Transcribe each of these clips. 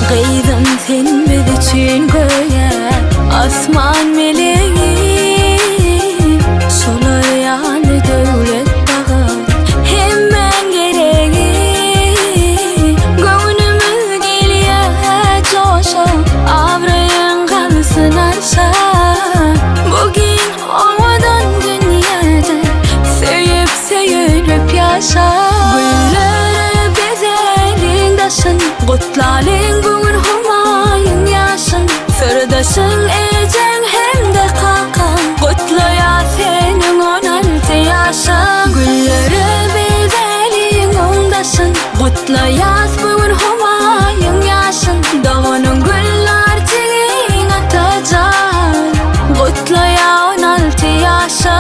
Gıydım sen biz için göğe asman meleği solayan devlet bağı hemen gereği gönlümü geliye coşa avrayın kalsın arşa bugün olmadan dünyada sevip sevip yaşa gülleri bezelin daşın kutlalın bugün humayın yaşın sırdaşın ecen hem de kakan kutlaya senin 16 yaşın gülleri bezelin ondaşın kutlayas bugün humayın yaşın dağının güller çiğin atacak kutlaya 16 yaşın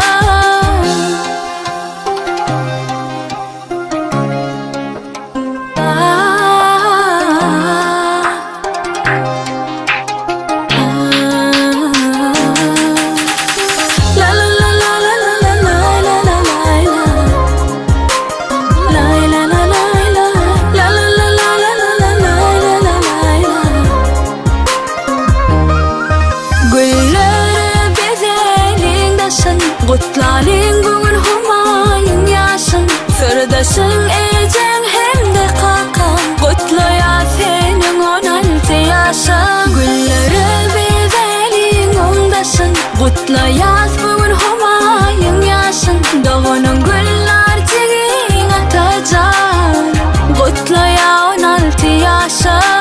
Kutlalın bugün humayın yaşın sırdaşın ecen hem de kakan kutlaya senin 16 yaşın gülleri bezelin ondaşın kutlayas bugün humayın yaşın dağının güller çiğin atacak kutlaya 16 yaşın